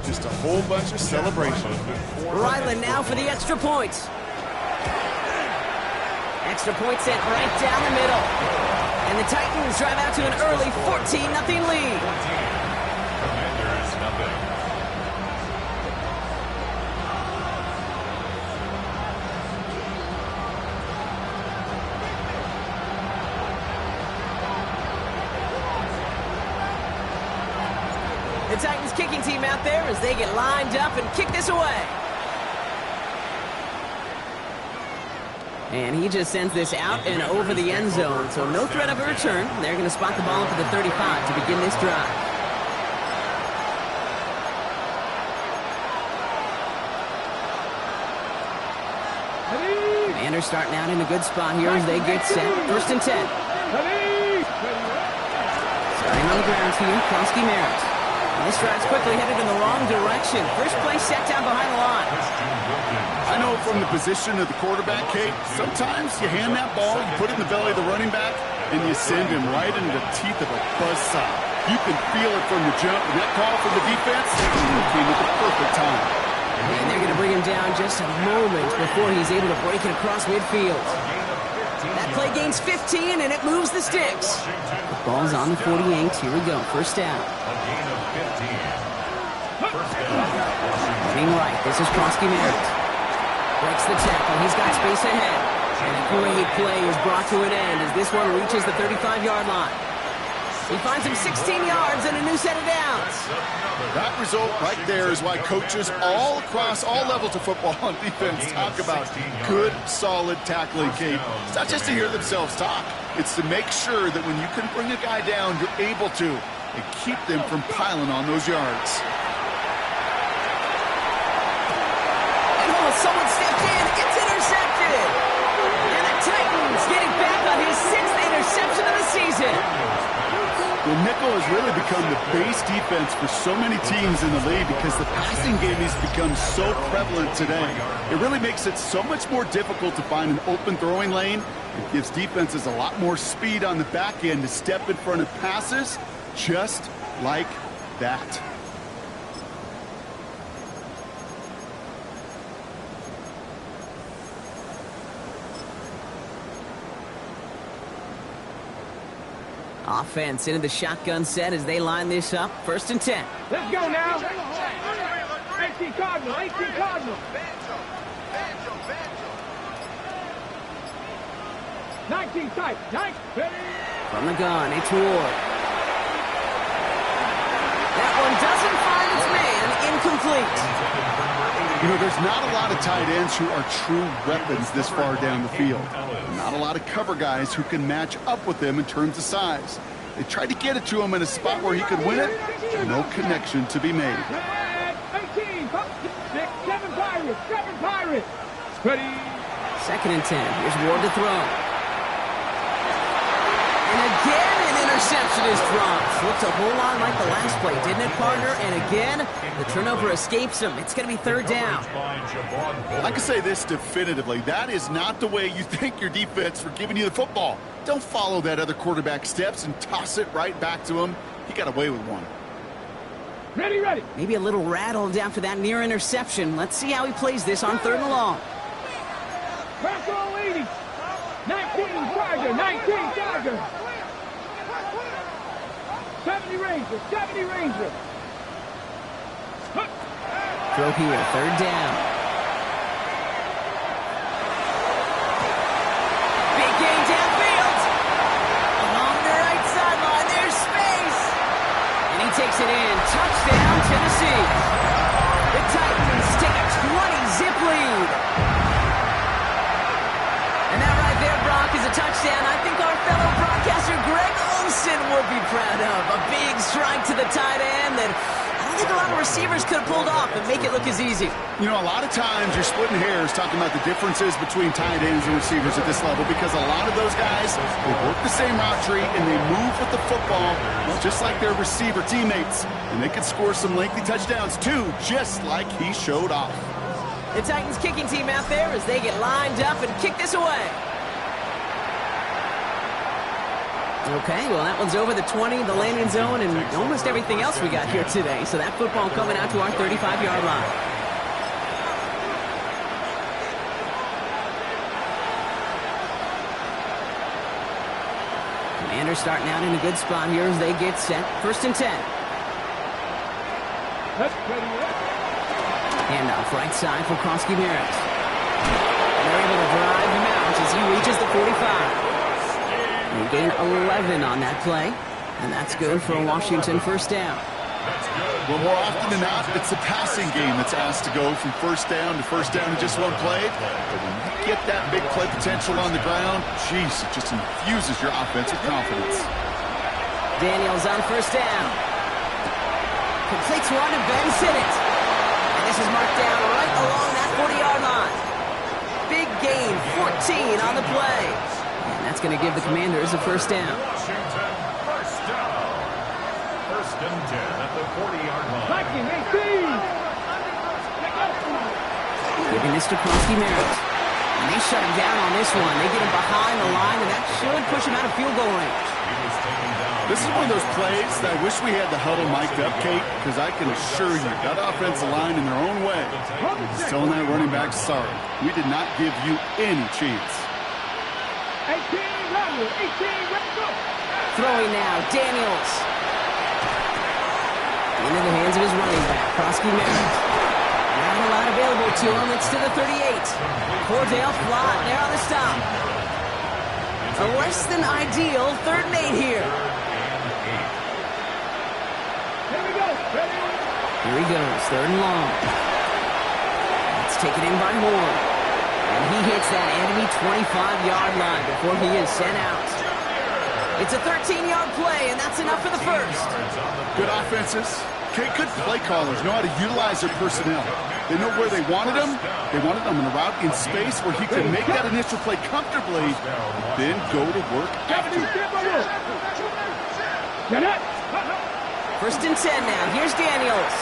Just a whole bunch of celebration. Ryland now for the extra points. Extra point sent right down the middle. And the Titans drive out to an early 14-0 lead. The Titans kicking team out there as they get lined up and kick this away. And he just sends this out and over the end zone, so no threat of a return. They're going to spot the ball up at the 35 to begin this drive. Commanders starting out in a good spot here as they get set. 1st and 10. Starting on the ground here, Kronsky Merritt. This drive's quickly headed in the wrong direction. First play set down behind the line. I know from the position of the quarterback, Kate, sometimes you hand that ball, you put it in the belly of the running back, and you send him right into the teeth of a buzzsaw. You can feel it from the jump, and that call from the defense came at the perfect time. And they're going to bring him down just a moment before he's able to break it across midfield. That play gains 15, and it moves the sticks. The ball's on the 48. Here we go. First down. Running right. This is Kronsky Merritt. Breaks the tackle. He's got space ahead. And a great play is brought to an end as this one reaches the 35-yard line. He finds him 16 yards and a new set of downs. That result right there is why coaches all across all levels of football and defense talk about good, solid tackling, Kate. It's not just to hear themselves talk. It's to make sure that when you can bring a guy down, you're able to, and keep them from piling on those yards. And someone stepped in. It's intercepted. And the Titans getting back on his 6th interception of the season. Well, nickel has really become the base defense for so many teams in the league because the passing game has become so prevalent today. It really makes it so much more difficult to find an open throwing lane. It gives defenses a lot more speed on the back end to step in front of passes just like that. Offense into the shotgun set as they line this up. 1st and 10. Let's go now. 18 Cardinal, 18 Cardinal. 19 tight, 19. From the gun, it's Ward. That one doesn't find its man. Incomplete. You know, there's not a lot of tight ends who are true weapons this far down the field. Not a lot of cover guys who can match up with them in terms of size. They tried to get it to him in a spot where he could win it. No connection to be made. 18, 6, 7 Pirates, 7 Pirates. Ready. 2nd and 10. Here's Ward to throw. And again, an interception is dropped. Looked a whole lot like the last play, didn't it, partner? And again, the turnover escapes him. It's going to be 3rd down. I can say this definitively. That is not the way you thank your defense for giving you the football. Don't follow that other quarterback steps and toss it right back to him. He got away with one. Ready, ready. Maybe a little rattled after that near interception. Let's see how he plays this on 3rd and long. Press all 80. 19 Tiger, 19 Tiger. 70 Ranger, 70 Ranger. Throw here, 3rd down. Big gain downfield. Along the right sideline, there's space. And he takes it in. Touchdown, Tennessee. The Titans take a 20-zip lead. And that right there, Brock, is a touchdown I think our fellow broadcaster Greg Olsen would be proud of. A big strike to the tight end that I don't think a lot of receivers could have pulled off and make it look as easy. You know, a lot of times you're splitting hairs talking about the differences between tight ends and receivers at this level because a lot of those guys, they work the same route tree and they move with the football just like their receiver teammates. And they can score some lengthy touchdowns too, just like he showed off. The Titans kicking team out there as they get lined up and kick this away. Okay, well, that one's over the 20, the landing zone, and almost everything else we got here today. So that football coming out to our 35-yard line. Commanders starting out in a good spot here as they get set. 1st and 10. Handoff right side for Krosky-Merritt. They're able to drive him out as he reaches the 45. They gain 11 on that play, and that's good for a Washington 1st down. Well, more often than not, it's the passing game that's asked to go from 1st down to 1st down in just one play. But when you get that big play potential on the ground, geez, it just infuses your offensive confidence. Daniels on 1st down. Completes one to Ben Sinnott. And this is marked down right along that 40-yard line. Big gain, 14 on the play. And that's going to give the Commanders a 1st down. Washington, 1st down. 1st and 10 at the 40-yard line. Giving this to Krosky-Merritt. And they shut him down on this one. They get him behind the line, and that should push him out of field goal range. This is one of those plays that I wish we had the huddle mic'd up, Kate, because I can assure you that offensive line in their own way is telling that running back, sorry, we did not give you any chance. 18, go. Throwing now, Daniels. Into the hands of his running back, Krosky-Merritt. Not a lot available to him. It's to the 38. Cordell Flott there on the stop. A less than ideal 3rd and 8 here. Here we go. Here he goes, 3rd and long. It's taken in by Horn. And he hits that enemy 25-yard line before he is sent out. It's a 13-yard play, and that's enough for the 1st. Good offenses. Okay, good play callers know how to utilize their personnel. They know where they wanted them. They wanted them in a route in space where he could make that initial play comfortably, then go to work after. 1st and 10 now. Here's Daniels.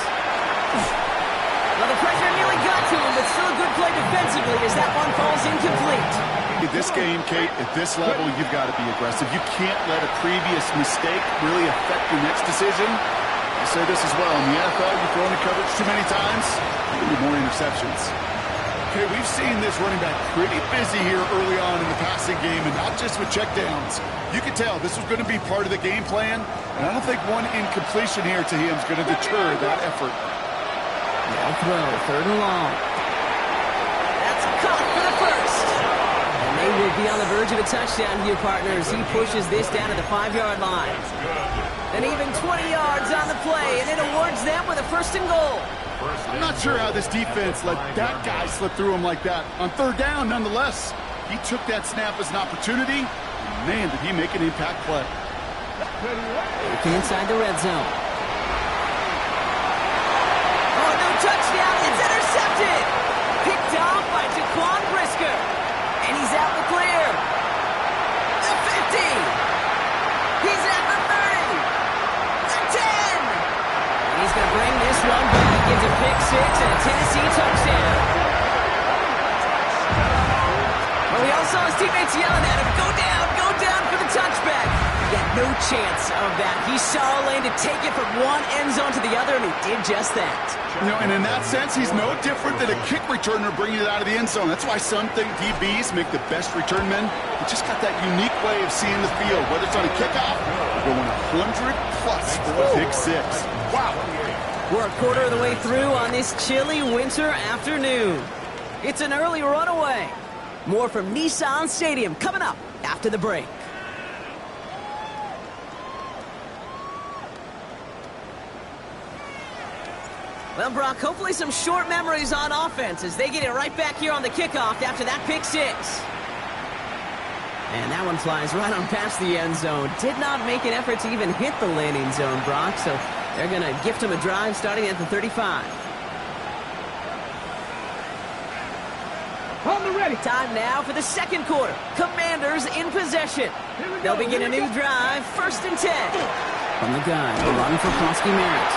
Well, the pressure nearly got to him, but still a good play defensively as that one falls incomplete. In this game, Kate, at this level, you've got to be aggressive. You can't let a previous mistake really affect your next decision. I say this as well. In the NFL, you throw into coverage too many times, you'll be more interceptions. Okay, we've seen this running back pretty busy here early on in the passing game, and not just with checkdowns. You can tell this was going to be part of the game plan, and I don't think one incompletion here to him is going to deter that effort. Now throw, 3rd and long. That's caught for the 1st. And they will be on the verge of a touchdown here, partners. He pushes this down to the 5-yard line. And even 20 yards on the play, and it awards them with a 1st and goal. I'm not sure how this defense let that guy slip through him like that. On 3rd down, nonetheless, he took that snap as an opportunity. Man, did he make an impact play. Looking inside the red zone. Oh, no touchdown. It's intercepted. Picked off by Jaquan Brisker. And he's out the clear. The 50. He's at the 30. The 10. And he's going to bring this one back. Gives a pick 6 and a Tennessee touchdown. Well, we all saw his teammates yelling at him, go down for the touchback. He had no chance of that. He saw a lane to take it from one end zone to the other, and he did just that. You know, and in that sense, he's no different than a kick returner bringing it out of the end zone. That's why some think DBs make the best return men. They just got that unique way of seeing the field, whether it's on a kickoff or going 100+ for a pick 6. Wow. We're a quarter of the way through on this chilly winter afternoon. It's an early runaway. More from Nissan Stadium coming up after the break. Well, Brock, hopefully some short memories on offense as they get it right back here on the kickoff after that pick 6. And that one flies right on past the end zone. Did not make an effort to even hit the landing zone, Brock, so they're going to gift him a drive starting at the 35. On the ready. Time now for the 2nd quarter. Commanders in possession. They'll begin a new drive, 1st and 10. From the gun, a run for Krosky-Merritt.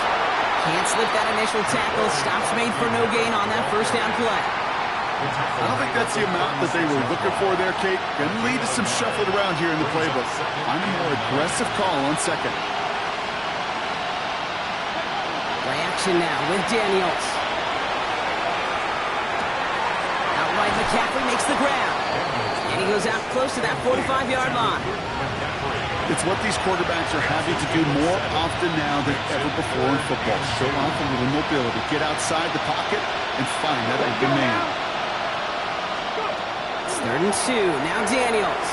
Can't slip that initial tackle. Stops made for no gain on that 1st down play. I don't think that's the amount that they were looking for there, Kate. Going to lead to some shuffling around here in the playbook. Find a more aggressive call on second. Play action now with Daniels. Outright McCaffrey makes the grab. And he goes out close to that 45-yard line. It's what these quarterbacks are having to do more often now than ever before in football. Show off a little mobility. Get outside the pocket and find that open man. It's 3rd and 2. Now Daniels.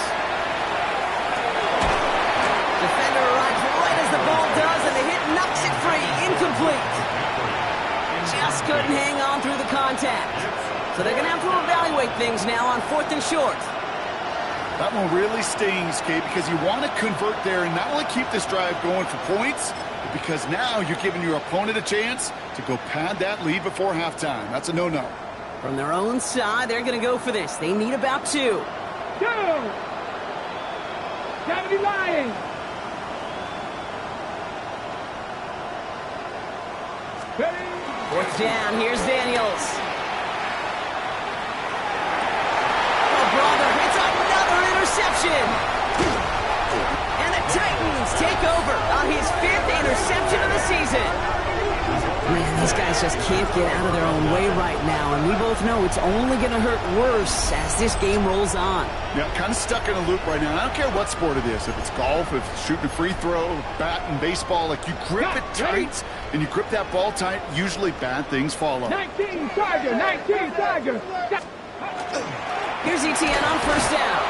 Defender arrives right as the ball does, and the hit knocks it free. Incomplete. Just couldn't hang on through the contact. So they're going to have to evaluate things now on 4th and short. That one really stings, Kate, because you want to convert there and not only keep this drive going for points, but because now you're giving your opponent a chance to go pad that lead before halftime. That's a no-no. From their own side, they're going to go for this. They need about 2. 2. 70 Lions. Ready? 4th down. Here's Daniels. Oh, brother, it's another interception. And the Titans take over on his 5th interception of the season. Man, these guys just can't get out of their own way right now, and we both know it's only going to hurt worse as this game rolls on. Yeah, kind of stuck in a loop right now. And I don't care what sport it is. If it's golf, if it's shooting a free throw, bat and baseball, like you grip it tight and you grip that ball tight, usually bad things follow. 19 Tiger, 19 Tiger. Here's ETN on 1st down.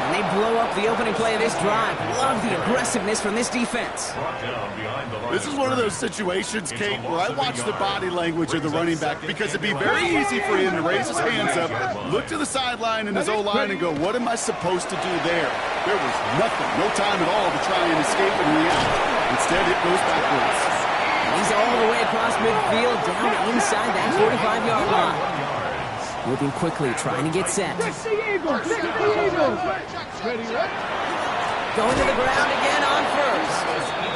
And they blow up the opening play of this drive. Love the aggressiveness from this defense. This is one of those situations, Kate, where I watch the body language of the running back because it'd be very easy for him to raise his hands up, look to the sideline in his O-line and go, what am I supposed to do there? There was nothing, no time at all to try and escape and react. Instead, it goes backwards. And he's all the way across midfield, down inside that 45-yard line. Moving quickly, trying to get set. Fix the Eagles, fix the Eagles. Ready, Going to the ground again on 1st.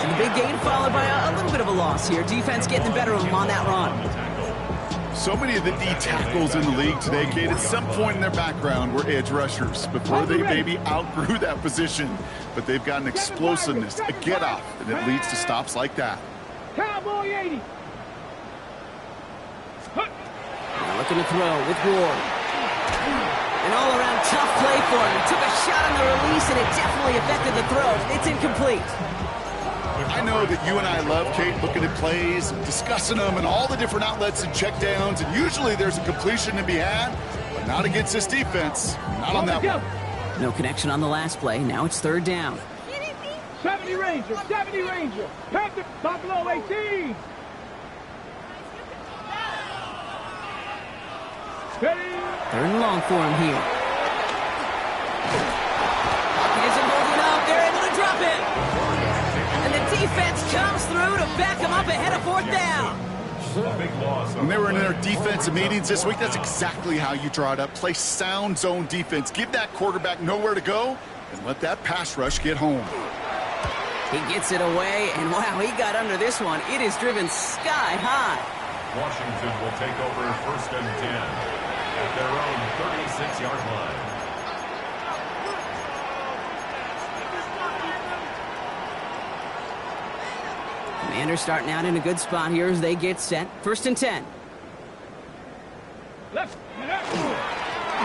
And the big gain followed by a little bit of a loss here. Defense getting the better of them on that run. So many of the D tackles in the league today, Kate, at some point in their background were edge rushers before they maybe outgrew that position. But they've got an explosiveness, a get-off, and it leads to stops like that. Cowboy 80. Now looking to throw with Ward. An all-around tough play for him. He took a shot on the release, and it definitely affected the throw. It's incomplete. I know that you and I love, Kate, looking at plays, and discussing them, and all the different outlets and checkdowns, and usually there's a completion to be had, but not against this defense. Not on that one. No connection on the last play. Now it's 3rd down. 70 Ranger, 70 Ranger. Panther, Buffalo 18. Ready? 3rd and long for him here. He isn't holding up. They're able to drop it. And the defense comes through to back him up ahead of 4th down. When they were in their defensive meetings this week, that's exactly how you draw it up. Play sound zone defense. Give that quarterback nowhere to go and let that pass rush get home. He gets it away, and wow, he got under this one. It is driven sky high. Washington will take over 1st and 10 at their own 36-yard line. Commanders starting out in a good spot here as they get set. 1st and 10. Left.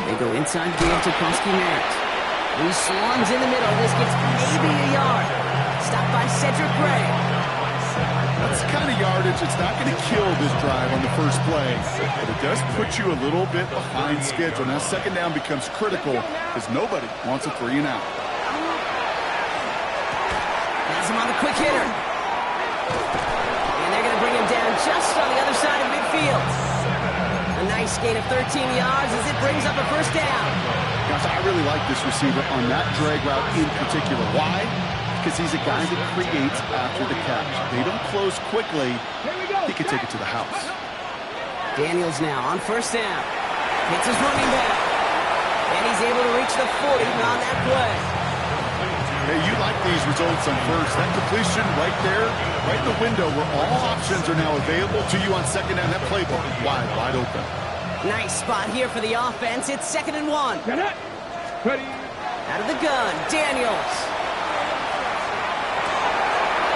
They go inside field to Koski-Merritt. He swarms in the middle. This gets maybe a yard. Stopped by Cedric Gray. That's the kind of yardage it's not going to kill this drive on the first play, but it does put you a little bit behind schedule. Now 2nd down becomes critical because nobody wants a 3 and out. Has him on the quick hitter. And they're going to bring him down just on the other side of midfield. A nice gain of 13 yards as it brings up a 1st down. Gosh, I really like this receiver on that drag route in particular. Why? Because he's a guy that creates after the catch. They don't close quickly. He can take it to the house. Daniels now on 1st down. Hits his running back. And he's able to reach the 40 on that play. Hey, you like these results on 1st. That completion right there, right in the window where all options are now available to you on 2nd down. That playbook wide open. Nice spot here for the offense. It's 2nd and 1. Get it. Ready. Out of the gun, Daniels.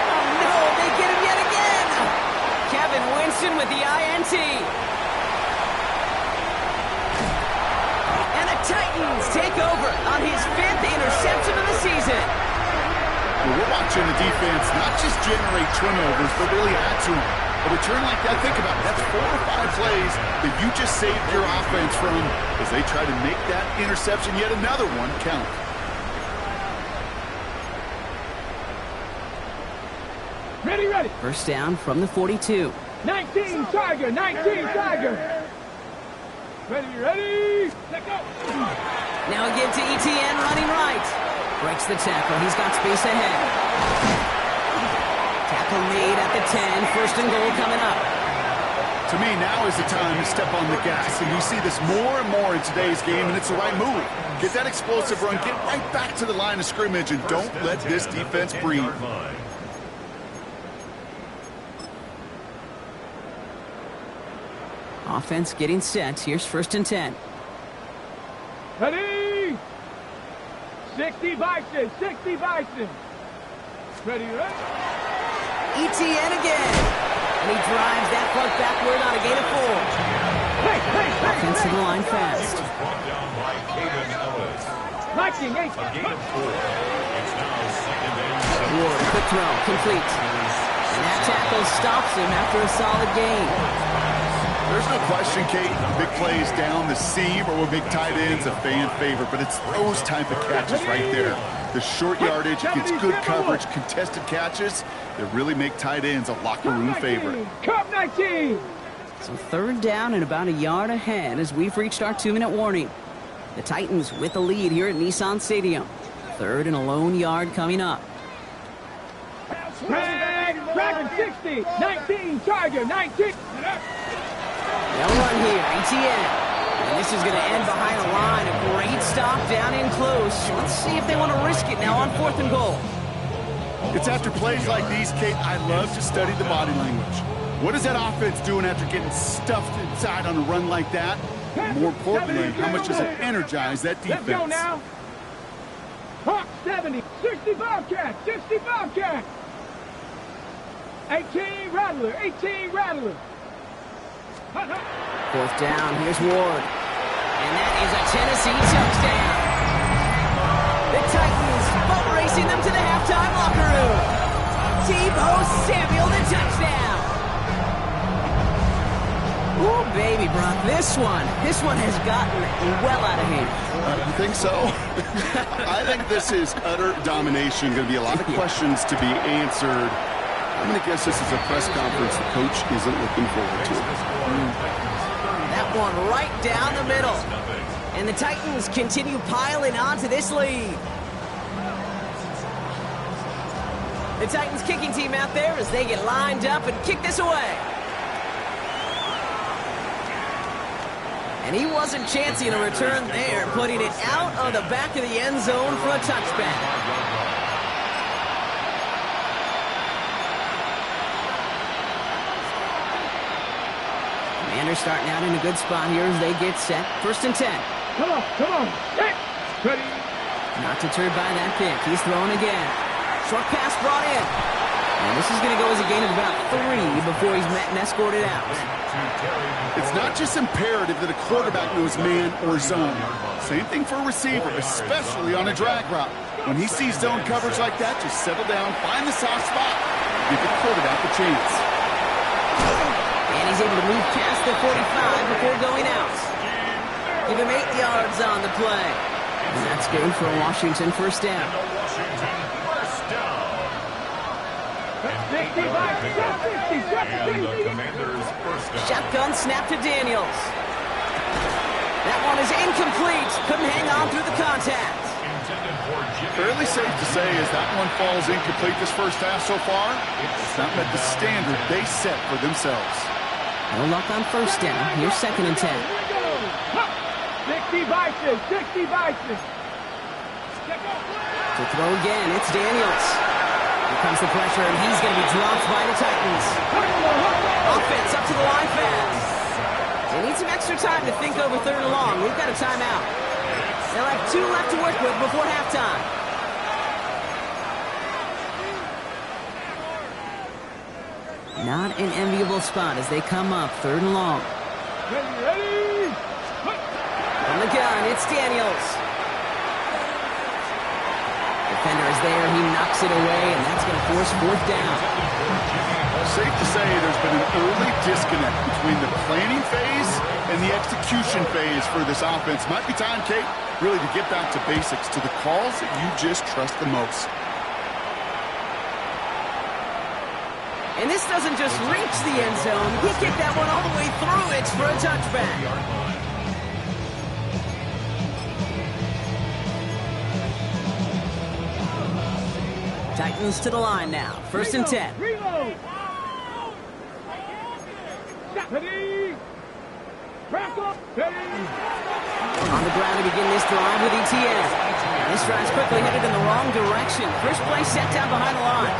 Oh, no, they get him yet again. Kevin Winston with the INT. And the Titans take over on his 5th interception of the season. Well, we're watching the defense not just generate turnovers, but really add to them. A return like that, think about it, that's 4 or 5 plays that you just saved your offense from as they try to make that interception, yet another one, count. Ready, ready. First down from the 42. 19 Tiger, 19 Tiger. Ready, ready. Let go. Now again to ETN running right. Breaks the tackle. He's got space ahead. Tackle made at the 10. 1st and goal coming up. To me, now is the time to step on the gas, and you see this more and more in today's game, and it's the right move. Get that explosive run, get right back to the line of scrimmage, and don't let this defense breathe. Offense getting set. Here's 1st and 10. Ready. 60 Bison, 60 Bison. Ready, ready. ETN again. And he drives that puck backward on a gain of 4. Offensive line fast. Ward, quick throw, complete. And that tackle stops him after a solid gain. There's no question, Kate, big plays down the seam or with big tight ends, a fan favorite, but it's those type of catches right there. The short yardage, gets good coverage, contested catches that really make tight ends a locker room favorite. Cup 19. So 3rd down and about a yard ahead as we've reached our 2-minute warning. The Titans with the lead here at Nissan Stadium. 3rd and a lone yard coming up. Dragon 60, 19 Tiger, 19. They'll run here, ETN. And this is going to end behind a line. A great stop down in close. Let's see if they want to risk it now on 4th and goal. It's after plays like these, Kate, I love to study the body language. What is that offense doing after getting stuffed inside on a run like that? And more importantly, how much does it energize that defense? Let's go now. Hawk 70, 60 Bobcat, 60 Bobcat. 18 Rattler, 18 Rattler. 4th down, here's Ward. And that is a Tennessee touchdown. The Titans boat racing them to the halftime locker room. Tebow Samuel, the touchdown. Ooh, baby, Brock, this one has gotten well out of hand. You think so? I think this is utter domination. Going to be a lot of questions to be answered. I'm going to guess this is a press conference the coach isn't looking forward to. That one right down the middle. And the Titans continue piling onto this lead. The Titans kicking team out there as they get lined up and kick this away. And he wasn't chancing a return there, putting it out of the back of the end zone for a touchback. Commanders starting out in a good spot here as they get set. 1st and 10. Come on, come on. Hey. Ready. Not deterred by that pick. He's throwing again. Short pass brought in. And this is going to go as a gain of about 3 before he's met and escorted out. It's not just imperative that a quarterback knows man or zone. Same thing for a receiver, especially on a drag route. When he sees zone coverage like that, just settle down, find the soft spot, give the quarterback a chance. And he's able to move past the 45 before going out. Give him 8 yards on the play. And that's good for Washington. 1st down. Shotgun snap to Daniels. That one is incomplete. Couldn't hang on through the contact. Fairly safe to say as that one falls incomplete this first half so far, it's not met the standard they set for themselves. No luck on 1st down. Here's 2nd and 10. 60 Bison, 60 Bison. To throw again, it's Daniels. Here comes the pressure, and he's going to be dropped by the Titans. Offense up to the line fast. And he need some extra time to think over third and long. We've got a timeout. They'll have 2 left to work with before halftime. Not an enviable spot as they come up third and long. Ready? From the gun, it's Daniels. Defender is there. He knocks it away, and that's going to force 4th down. Safe to say there's been an early disconnect between the planning phase and the execution phase for this offense. Might be time, Kate, really to get back to basics, to the calls that you just trust the most. And this doesn't just reach the end zone. He kicked that one all the way through. It's for a touchback. Titans to the line now. 1st and 10. Reload. Ready. Back up. Ready. On the ground to begin this drive with ETN. This drive's quickly headed in the wrong direction. First play set down behind the line.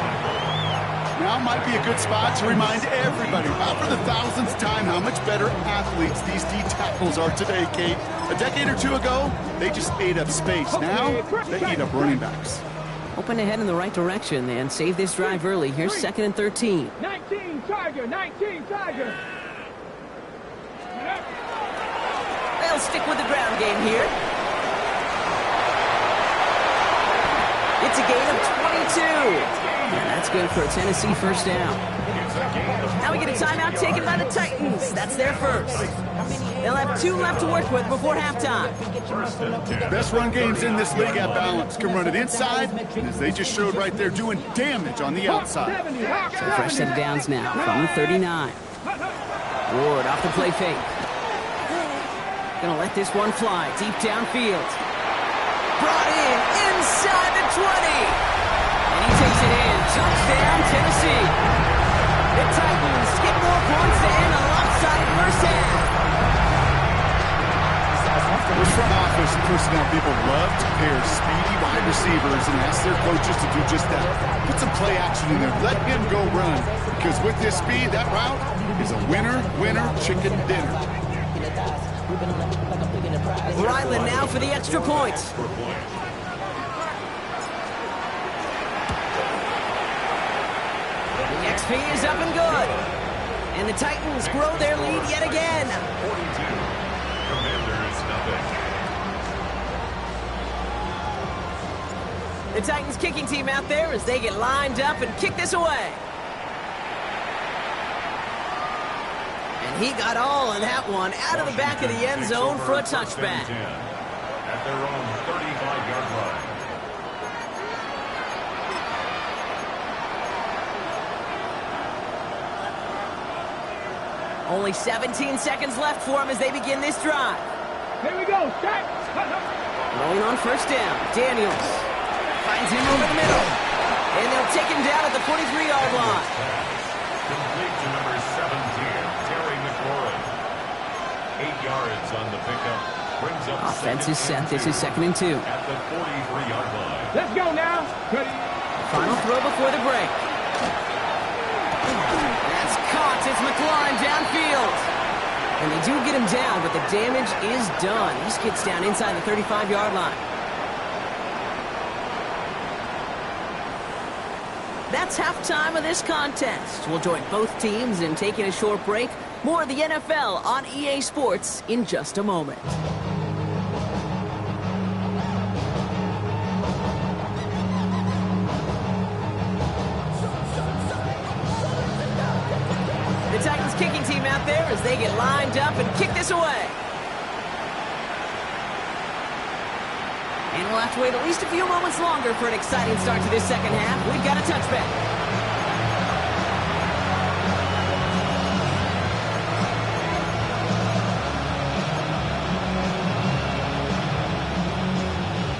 Now might be a good spot to remind everybody, about for the 1000th time, how much better athletes these D tackles are today, Kate. A decade or 2 ago, they just ate up space. Now, they eat up running backs. Hoping to head in the right direction and save this drive early. Here's 2nd and 13. 19 Tiger. 19 Tiger. They'll stick with the ground game here. It's a gain of 22. And that's good for a Tennessee 1st down. Now we get a timeout taken by the Titans. That's their first. They'll have 2 left to work with before halftime. Best run games in this league at balance. Can run it inside, and as they just showed right there, doing damage on the outside. So fresh set of downs now from the 39. Ward off the play fake. Gonna let this one fly deep downfield. Brought in inside the 20. And he takes it in. Touchdown, Tennessee. The Titans get more points to end a lopsided 1st half. Those front office personnel people love to pair speedy wide receivers and ask their coaches to do just that. Put some play action in there. Let him go run. Because with this speed, that route is a winner, chicken dinner. Ryland now for the extra point. The XP is up and good. And the Titans grow their lead yet again. 42. Commanders nothing. The Titans kicking team out there as they get lined up and kick this away. And he got all of that one out of the back of the end zone for a touchback. At their own 35-yard line. Only 17 seconds left for him as they begin this drive. Here we go. Start. Rolling on 1st down. Daniels finds him over the middle. And they'll take him down at the 43-yard line. Complete to number 17, Terry McLaurin. 8 yards on the pickup. Brings up Offense is set. This is 2nd and 2. at the 43-yard line. Let's go now. Ready. Final throw before the break. That's caught. It's McLaurin downfield. And they do get him down, but the damage is done. He gets down inside the 35-yard line. That's halftime of this contest. We'll join both teams in taking a short break. More of the NFL on EA Sports in just a moment. The Titans kicking team out there as they get lined up and kick this away. And we'll have to wait at least a few moments longer for an exciting start to this 2nd half. We've got a touchback.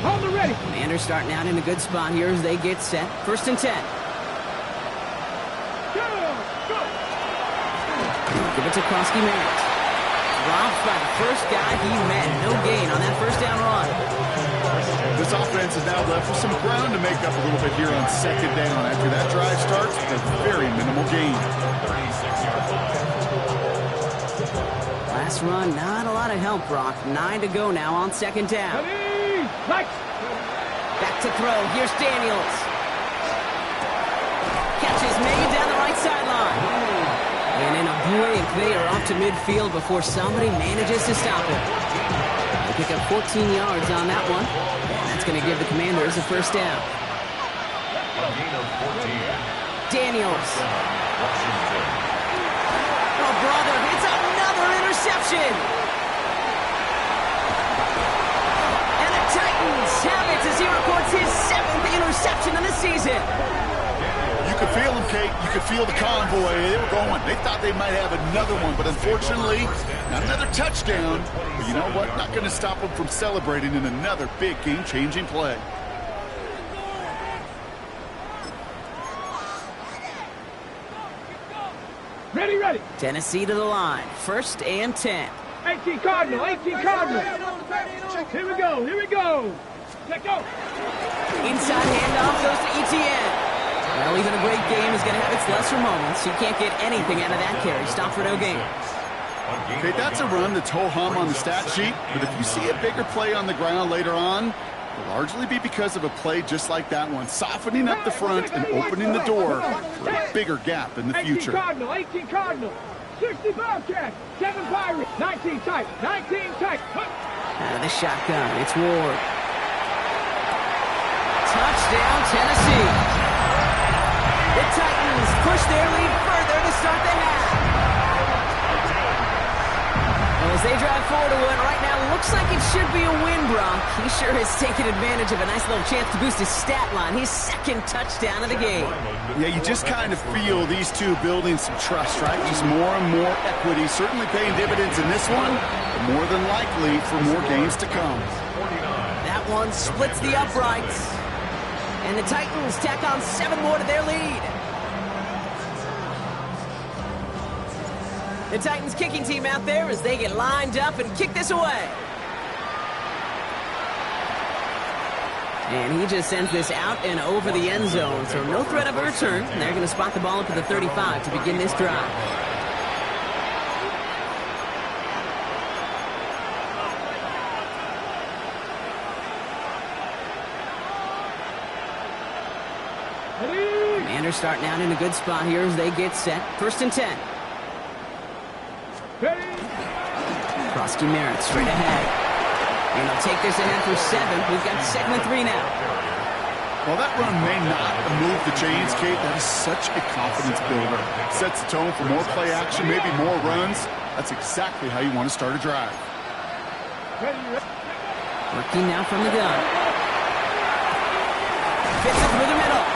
Hold the ready. Commanders starting out in a good spot here as they get set. 1st and 10. Give it to Krosky Merritt. Dropped by the first guy he met. No gain on that 1st down run. This offense is now left with some ground to make up a little bit here on 2nd down after that drive starts with a very minimal gain. 36-yard line. Last run, not a lot of help, Brock. 9 to go now on second down. Back to throw. Here's Daniels. Catch is made down the right sideline. And in a blink, they are off to midfield before somebody manages to stop him. They pick up 14 yards on that one. And that's going to give the Commanders a first down. Daniels. Oh, brother, it's another interception. And the Titans have it as he records his 7th interception of the season. You could feel them, Kate. You could feel the convoy. They were going. They thought they might have another one, but unfortunately, not another touchdown. But you know what? Not going to stop them from celebrating in another big game-changing play. Ready. Tennessee to the line. 1st and 10. 18 Cardinal. Here we go. Let go. Inside handoff goes to Etienne. Well, even a great game is going to have its lesser moments. You can't get anything out of that carry. Stop for no gain. Okay, that's a run that's ho-hum on the stat sheet, but if you see a bigger play on the ground later on, it'll largely be because of a play just like that one, softening up the front and opening the door for a bigger gap in the future. 18 Cardinal. 60 Bobcats. 7 Pirates. 19 tight. Out of the shotgun, it's Ward. Touchdown, Tennessee. The Titans push their lead further to start the half. Well, as they drive forward to win right now, looks like it should be a win, Brock. He sure has taken advantage of a nice little chance to boost his stat line. His 2nd touchdown of the game. Yeah, you just kind of feel these two building some trust, right? Just more and more equity. Certainly paying dividends in this one, but more than likely for more games to come. That one splits the uprights. And the Titans tack on 7 more to their lead. The Titans kicking team out there as they get lined up and kick this away. And he just sends this out and over the end zone, so no threat of a return. And they're going to spot the ball up at the 35 to begin this drive. Commanders starting out in a good spot here as they get set. 1st and 10. Krosky Merritt straight ahead. And they'll take this ahead for 7. We've got 2nd and 3 now. Well, that run may not move the chains, Kate. That is such a confidence builder. Sets the tone for more play action, maybe more runs. That's exactly how you want to start a drive. Working now from the gun. Fits it through the middle.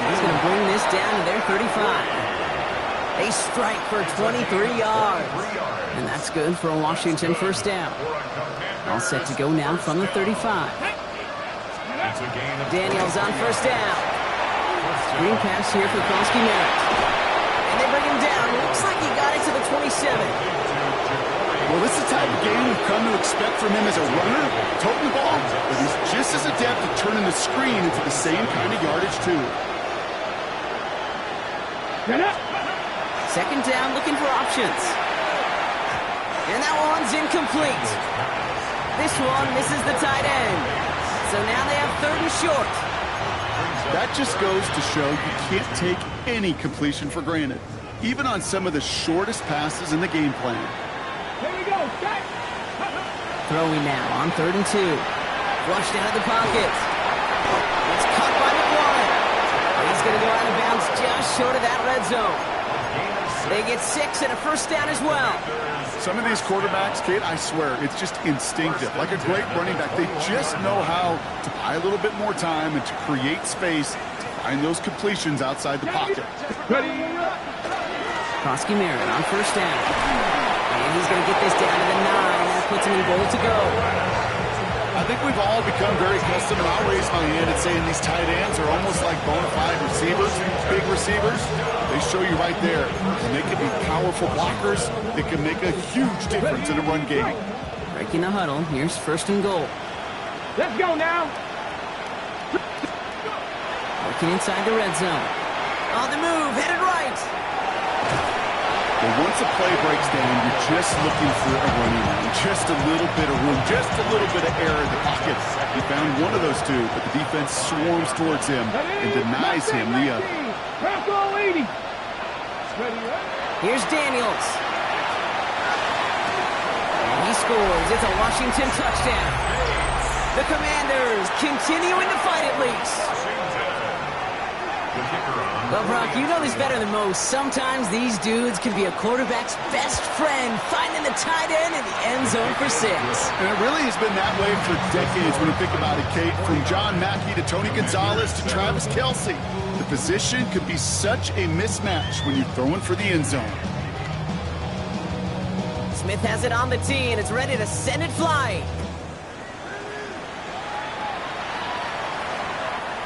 He's going to bring this down to their 35. They strike for 23 yards. And that's good for a Washington first down. All set to go now from the 35. Daniels on first down. Screen pass here for Krosky Merritt. And they bring him down. Looks like he got it to the 27. Well, this is the type of game we've come to expect from him as a runner, toting the ball, but he's just as adept at turning the screen into the same kind of yardage, too. 2nd down, looking for options. And that one's incomplete. This one misses the tight end. So now they have 3rd and short. That just goes to show you can't take any completion for granted, even on some of the shortest passes in the game plan. Here we go. Throwing now on 3rd and 2. Flushed out of the pocket. It's caught by McLaurin. He's going to go out of bounds just short of that red zone. They get 6 and a first down as well. Some of these quarterbacks, Kate, I swear, it's just instinctive. Like a great running back, they just know how to buy a little bit more time and to create space to find those completions outside the pocket. Krosky Merritt on first down. And he's going to get this down to the 9. That puts him in goal to go. I think we've all become very accustomed, and I'll raise my hand at saying these tight ends are almost like bona fide receivers, big receivers. They show you right there. And they can be powerful blockers. They can make a huge difference in a run game. Breaking the huddle. Here's 1st and goal. Let's go now. Working inside the red zone. On the move, headed right. But once a play breaks down, you're just looking for a running room, just a little bit of room, just a little bit of air in the pocket. He found one of those two, but the defense swarms towards him and denies him the other. Here's Daniels. And he scores. It's a Washington touchdown. The Commanders continuing to fight at least. Well, Brock, you know this better than most. Sometimes these dudes can be a quarterback's best friend, finding the tight end in the end zone for 6. And it really has been that way for decades when you think about it, Kate. From John Mackey to Tony Gonzalez to Travis Kelce. The position could be such a mismatch when you're throwing for the end zone. Smith has it on the tee, and it's ready to send it flying.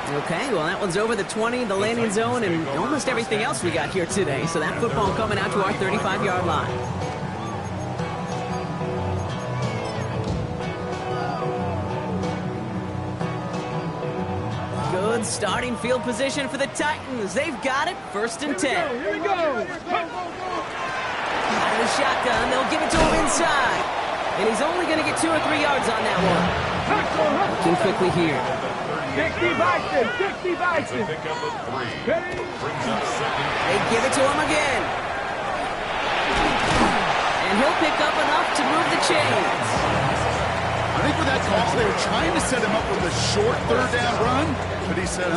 Okay, well, that one's over the 20, the landing zone, and almost everything else we got here today. So that football coming out to our 35-yard line. Good starting field position for the Titans. They've got it, 1st and 10. Here we go. Out of the shotgun, they'll give it to him inside. And he's only going to get 2 or 3 yards on that one. Looking quickly here. 60 Vikings, 60 Vikings. They give it to him again. And he'll pick up enough to move the chains. I think with that call, they were trying to set him up with a short 3rd down run, but he said,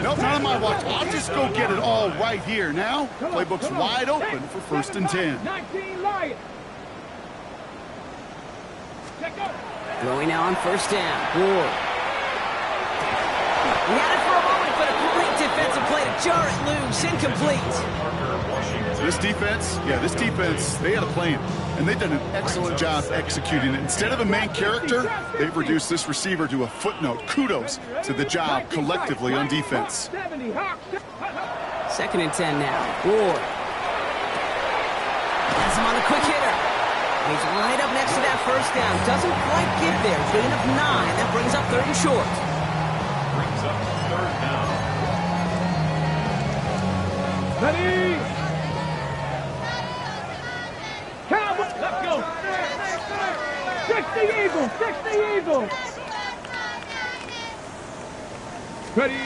nope, not on my watch. I'll just go get it all right here. Now, playbook's wide open for 1st and 10. 19 Lions. Throwing now on 1st down. Ward. He had it for a moment, but a great defensive play to jar it loose. Incomplete. This defense, they had a plan, and they've done an excellent job executing it. Instead of a main character, they've reduced this receiver to a footnote. Kudos to the job collectively on defense. 2nd and 10 now. Ward. Has him on the quick hitter. He's right up next to that 1st down. Doesn't quite get there. Gain of 9. That brings up 3rd and short. Brings up 3rd down. Ready? Cowboys, let's go. 60 Eagles, 60 Eagles. Ready?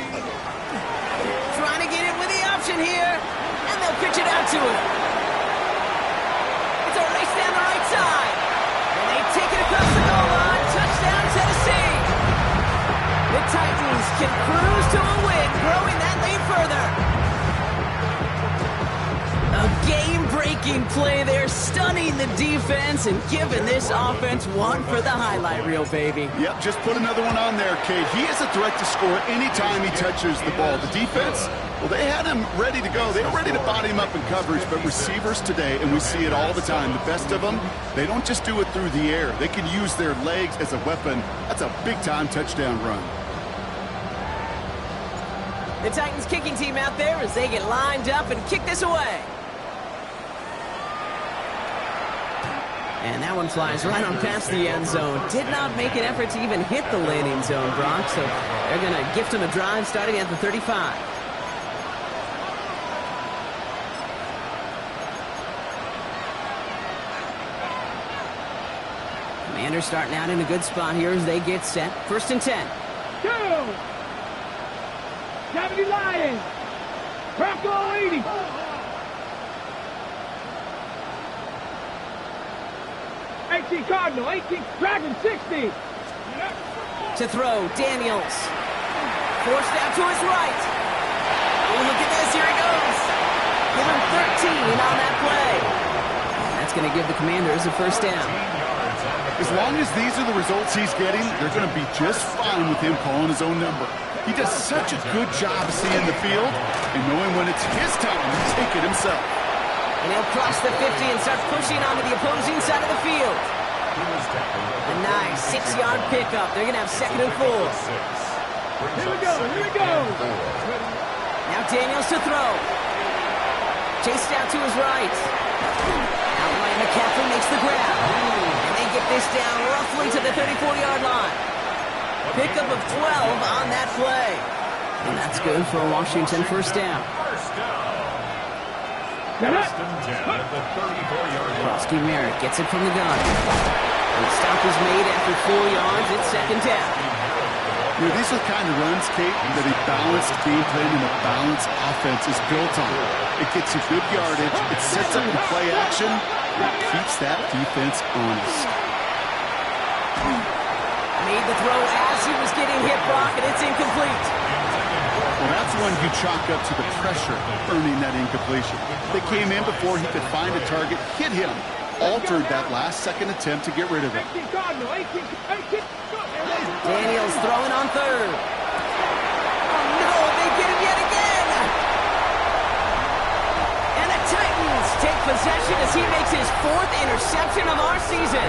Trying to get it with the option here. And they'll pitch it out to him. It's a race down the right side. And they take it across the goal line. Touchdown, Tennessee. The Titans can cruise to a win, growing that lead further. A game-breaking play there, stunning the defense and giving this offense one for the highlight reel, baby. Yep, just put another one on there, Kate. He is a threat to score anytime he touches the ball. The defense, well, they had him ready to go. They were ready to body him up in coverage, but receivers today, and we see it all the time, the best of them, they don't just do it through the air. They can use their legs as a weapon. That's a big-time touchdown run. The Titans kicking team out there as they get lined up and kick this away. And that one flies right on past the end zone. Did not make an effort to even hit the landing zone, Brock. So they're going to gift him a drive starting at the 35. Commanders starting out in a good spot here as they get set. 1st and 10. Go! 70 Lions. Bronco 80. Cardinal, 18, Dragon 60. To throw, Daniels. Forced out to his right. Oh, look at this, here he goes. Give him 13 on that play. That's going to give the Commanders a 1st down. As long as these are the results he's getting, they're going to be just fine with him calling his own number. He does such a good job of seeing the field and knowing when it's his time to take it himself. And he'll cross the 50 and start pushing onto the opposing side of the field. A nice 6-yard pickup. They're going to have 2nd and 4. Here we go, here we go. Now Daniels to throw. Chased out to his right. Now Ryan McCaffrey makes the grab. And they get this down roughly to the 34-yard line. Pickup of 12 on that play. And that's good for a Washington 1st down. First and 10 at the 34-yard line. Steve Merritt gets it from the gun. The stop is made after 4 yards. It's second down. You know, these are the kind of runs, Kate, that a balanced game plan and a balanced offense is built on. It gets you good yardage, it sets up the play action, and it keeps that defense honest. Made the throw as he was getting hit, Brock, and it's incomplete. Well, that's one you chalk up to the pressure earning that incompletion. They came in before he could find a target, hit him, altered that last-second attempt to get rid of it. Daniels throwing on third. Oh, no, they get him yet again. And the Titans take possession as he makes his 4th interception of our season.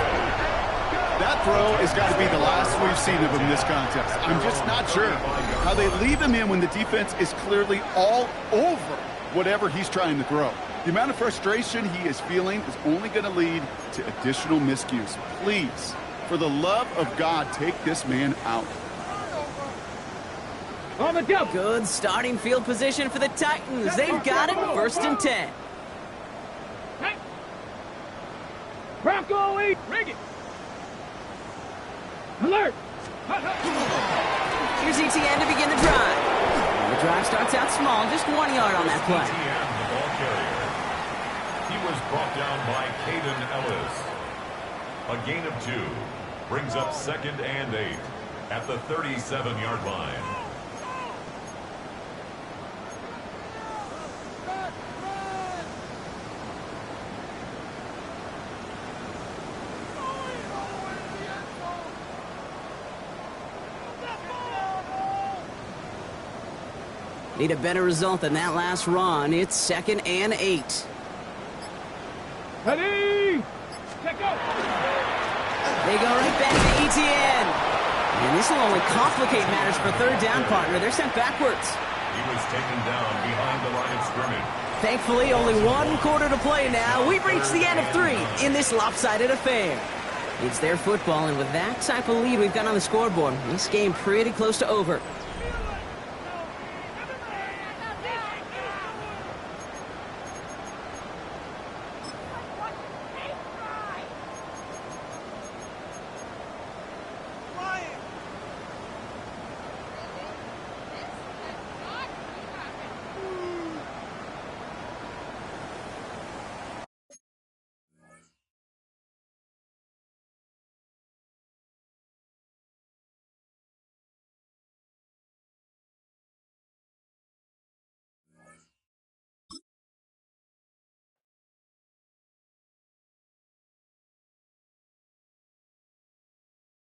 That throw has got to be the last we've seen of him this contest. I'm just not sure how they leave him in when the defense is clearly all over whatever he's trying to throw. The amount of frustration he is feeling is only going to lead to additional miscues. Please, for the love of God, take this man out. On the jump. Good starting field position for the Titans. They've got it, 1st and 10. Hey. Bronco, rig it. Alert. Here's ETN to begin the drive. The drive starts out small, just 1 yard on that play. ETN, the ball carrier. He was brought down by Caden Ellis. A gain of 2 brings up 2nd and 8 at the 37-yard line. Need a better result than that last run. It's 2nd and 8. Ready. Check out. They go right back to ETN. And this will only complicate matters for 3rd down, partner. They're sent backwards. He was taken down behind the line of scrimmage. Thankfully, only 1 quarter to play now. We've reached the end of 3 in this lopsided affair. It's their football, and with that type of lead we've got on the scoreboard, this game pretty close to over.